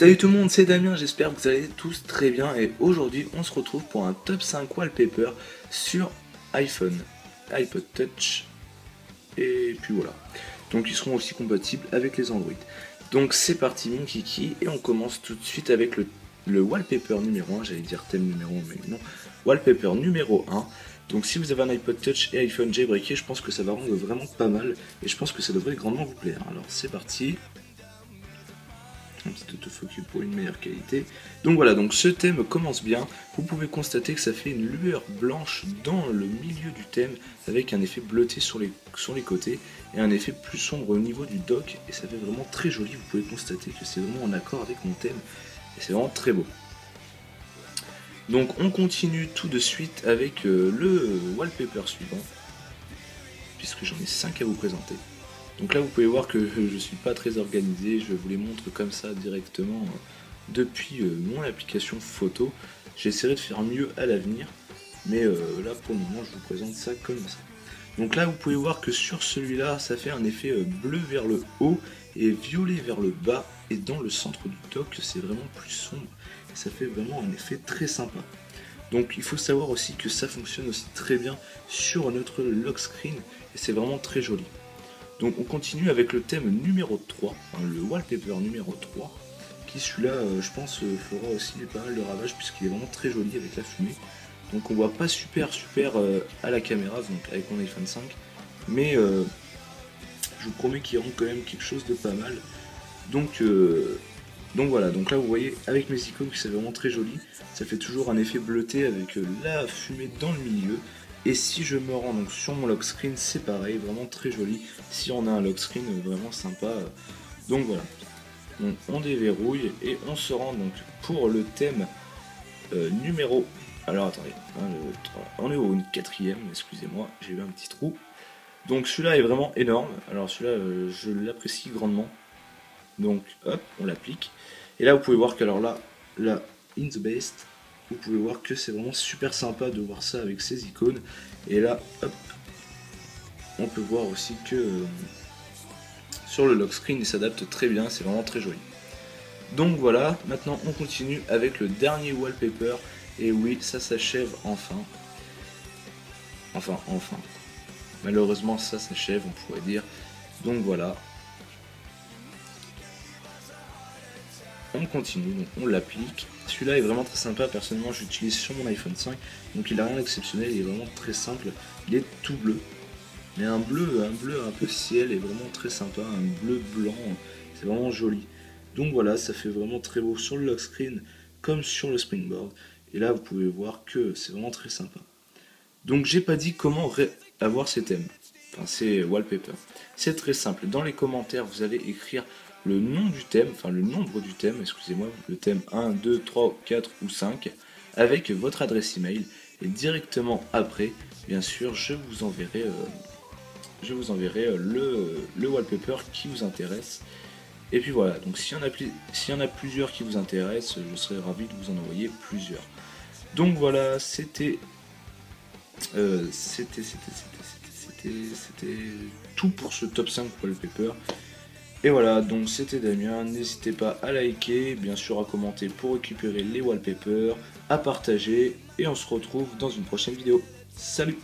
Salut tout le monde, c'est Damien, j'espère que vous allez tous très bien et aujourd'hui on se retrouve pour un top 5 wallpaper sur iPhone, iPod Touch et puis voilà. Donc ils seront aussi compatibles avec les Android. Donc c'est parti mon kiki et on commence tout de suite avec le wallpaper numéro 1, j'allais dire thème numéro 1 mais non, wallpaper numéro 1. Donc si vous avez un iPod Touch et iPhone jailbreaké, je pense que ça va rendre vraiment pas mal et je pense que ça devrait grandement vous plaire. Alors c'est parti. Un petit autofocus pour une meilleure qualité. Donc voilà, donc ce thème commence bien. Vous pouvez constater que ça fait une lueur blanche dans le milieu du thème avec un effet bleuté sur les côtés et un effet plus sombre au niveau du dock et ça fait vraiment très joli. Vous pouvez constater que c'est vraiment en accord avec mon thème et c'est vraiment très beau. Donc on continue tout de suite avec le wallpaper suivant puisque j'en ai 5 à vous présenter. Donc là vous pouvez voir que je suis pas très organisé, je vous les montre comme ça directement depuis mon application photo. J'essaierai de faire mieux à l'avenir, mais là pour le moment je vous présente ça comme ça. Donc là vous pouvez voir que sur celui-là ça fait un effet bleu vers le haut et violet vers le bas, et dans le centre du dock c'est vraiment plus sombre et ça fait vraiment un effet très sympa. Donc il faut savoir aussi que ça fonctionne aussi très bien sur notre lock screen et c'est vraiment très joli. Donc on continue avec le thème numéro 3, hein, le wallpaper numéro 3, qui celui-là je pense fera aussi pas mal de ravages puisqu'il est vraiment très joli avec la fumée. Donc on voit pas super à la caméra donc avec mon iPhone 5, mais je vous promets qu'il rend quand même quelque chose de pas mal. Donc voilà, donc là vous voyez avec mes icônes que c'est vraiment très joli, ça fait toujours un effet bleuté avec la fumée dans le milieu. Et si je me rends donc sur mon lock screen, c'est pareil, vraiment très joli. Si on a un lock screen vraiment sympa, donc voilà. Donc on déverrouille et on se rend donc pour le thème numéro. Alors attendez, on est au 4ème, excusez-moi, j'ai eu un petit trou. Donc celui-là est vraiment énorme. Alors celui-là, je l'apprécie grandement. Donc hop, on l'applique. Et là vous pouvez voir qu'alors là, in the best, vous pouvez voir que c'est vraiment super sympa de voir ça avec ces icônes. Et là, hop, on peut voir aussi que sur le lock screen il s'adapte très bien, c'est vraiment très joli. Donc voilà, maintenant on continue avec le dernier wallpaper. Et oui, ça s'achève enfin. Enfin. Malheureusement ça s'achève, on pourrait dire. Donc voilà. On continue, donc on l'applique. Celui-là est vraiment très sympa, personnellement je l'utilise sur mon iPhone 5, donc il n'a rien d'exceptionnel, il est vraiment très simple, il est tout bleu. Mais un bleu un peu ciel est vraiment très sympa, un bleu blanc, c'est vraiment joli. Donc voilà, ça fait vraiment très beau sur le lock screen comme sur le springboard. Et là vous pouvez voir que c'est vraiment très sympa. Donc j'ai pas dit comment avoir ces thèmes, enfin ces wallpapers. C'est très simple, dans les commentaires vous allez écrire le nom du thème, enfin le nombre du thème, excusez-moi, le thème 1, 2, 3, 4 ou 5, avec votre adresse email, et directement après, bien sûr, je vous enverrai le wallpaper qui vous intéresse. Et puis voilà, donc s'il y en a plusieurs qui vous intéressent, je serais ravi de vous en envoyer plusieurs. Donc voilà, c'était tout pour ce top 5 wallpaper. Et voilà, donc c'était Damien, n'hésitez pas à liker, bien sûr à commenter pour récupérer les wallpapers, à partager, et on se retrouve dans une prochaine vidéo. Salut!